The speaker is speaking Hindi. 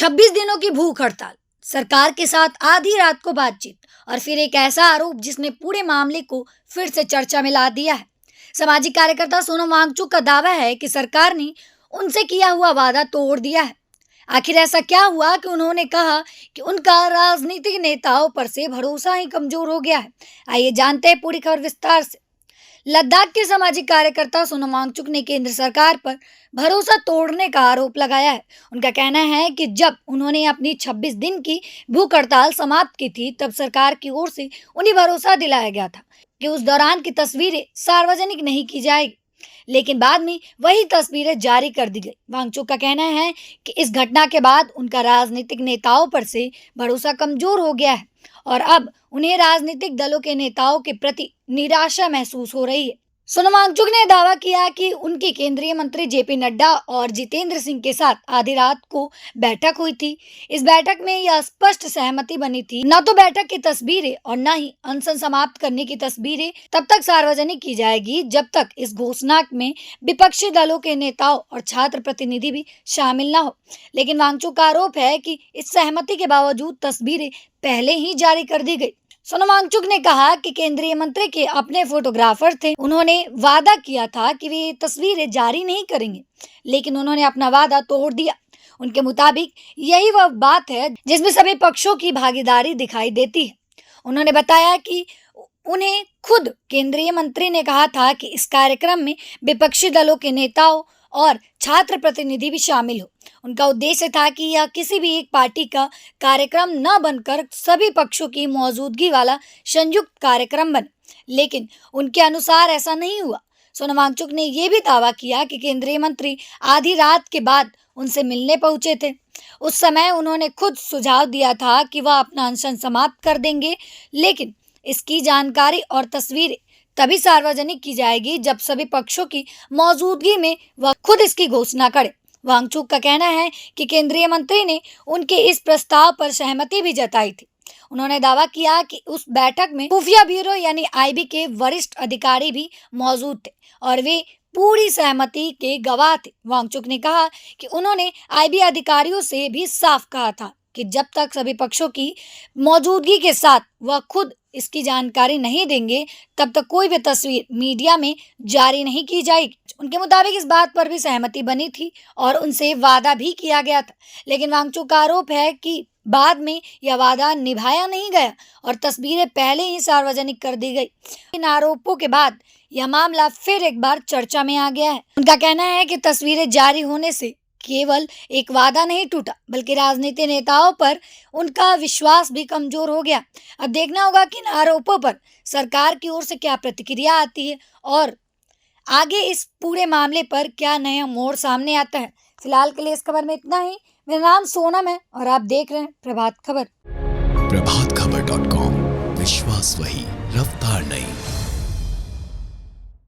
26 दिनों की भूख हड़ताल, सरकार के साथ आधी रात को बातचीत और फिर एक ऐसा आरोप जिसने पूरे मामले को फिर से चर्चा में ला दिया है। सामाजिक कार्यकर्ता सोनम वांगचुक का दावा है कि सरकार ने उनसे किया हुआ वादा तोड़ दिया है। आखिर ऐसा क्या हुआ कि उन्होंने कहा कि उनका राजनीतिक नेताओं पर से भरोसा ही कमजोर हो गया है। आइए जानते हैं पूरी खबर विस्तार से। लद्दाख के सामाजिक कार्यकर्ता सोनम वांगचुक ने केंद्र सरकार पर भरोसा तोड़ने का आरोप लगाया है। उनका कहना है कि जब उन्होंने अपनी 26 दिन की भूख हड़ताल समाप्त की थी, तब सरकार की ओर से उन्हें भरोसा दिलाया गया था कि उस दौरान की तस्वीरें सार्वजनिक नहीं की जाएगी, लेकिन बाद में वही तस्वीरें जारी कर दी गई। वांगचुक का कहना है कि इस घटना के बाद उनका राजनीतिक नेताओं पर से भरोसा कमजोर हो गया है और अब उन्हें राजनीतिक दलों के नेताओं के प्रति निराशा महसूस हो रही है। सोनम वांगचुक ने दावा किया कि उनकी केंद्रीय मंत्री जेपी नड्डा और जितेंद्र सिंह के साथ आधी रात को बैठक हुई थी। इस बैठक में यह स्पष्ट सहमति बनी थी, न तो बैठक की तस्वीरें और न ही अनशन समाप्त करने की तस्वीरें तब तक सार्वजनिक की जाएगी जब तक इस घोषणा में विपक्षी दलों के नेताओं और छात्र प्रतिनिधि भी शामिल न हो। लेकिन वांगचुक का आरोप है कि इस सहमति के बावजूद तस्वीरें पहले ही जारी कर दी गई। सोनम वांगचुक ने कहा कि केंद्रीय मंत्री के अपने फोटोग्राफर थे, उन्होंने वादा किया था कि वे तस्वीरें जारी नहीं करेंगे, लेकिन उन्होंने अपना वादा तोड़ दिया। उनके मुताबिक यही वह बात है जिसमें सभी पक्षों की भागीदारी दिखाई देती है। उन्होंने बताया कि उन्हें खुद केंद्रीय मंत्री ने कहा था कि इस कार्यक्रम में विपक्षी दलों के नेताओं और छात्र प्रतिनिधि भी शामिल हो। उनका उद्देश्य था कि यह किसी भी एक पार्टी का कार्यक्रम न बनकर सभी पक्षों की मौजूदगी वाला संयुक्त कार्यक्रम बने, लेकिन उनके अनुसार ऐसा नहीं हुआ। सोनम वांगचुक ने यह भी दावा किया कि केंद्रीय मंत्री आधी रात के बाद उनसे मिलने पहुंचे थे। उस समय उन्होंने खुद सुझाव दिया था कि वह अपना अनशन समाप्त कर देंगे, लेकिन इसकी जानकारी और तस्वीरें तभी सार्वजनिक की जाएगी जब सभी पक्षों की मौजूदगी में वह खुद इसकी घोषणा करे। वांगचुक का कहना है कि केंद्रीय मंत्री ने उनके इस प्रस्ताव पर सहमति भी जताई थी। उन्होंने दावा किया कि उस बैठक में खुफिया ब्यूरो यानी आईबी के वरिष्ठ अधिकारी भी मौजूद थे और वे पूरी सहमति के गवाह थे। वांगचुक ने कहा कि उन्होंने आईबी अधिकारियों से भी साफ कहा था कि जब तक सभी पक्षों की मौजूदगी के साथ वह खुद इसकी जानकारी नहीं देंगे, तब तक कोई भी तस्वीर मीडिया में जारी नहीं की जाएगी। उनके मुताबिक इस बात पर भी सहमति बनी थी और उनसे वादा भी किया गया था, लेकिन वांगचुक का आरोप है कि बाद में यह वादा निभाया नहीं गया और तस्वीरें पहले ही सार्वजनिक कर दी गई। इन आरोपों के बाद यह मामला फिर एक बार चर्चा में आ गया है। उनका कहना है कि तस्वीरें जारी होने से केवल एक वादा नहीं टूटा, बल्कि राजनीतिक नेताओं पर उनका विश्वास भी कमजोर हो गया। अब देखना होगा कि इन आरोपों पर सरकार की ओर से क्या प्रतिक्रिया आती है और आगे इस पूरे मामले पर क्या नया मोड़ सामने आता है। फिलहाल के लिए इस खबर में इतना ही। मेरा नाम सोनम है और आप देख रहे हैं प्रभात खबर। प्रभातखबर.com, विश्वास वही, रफ्तार नहीं।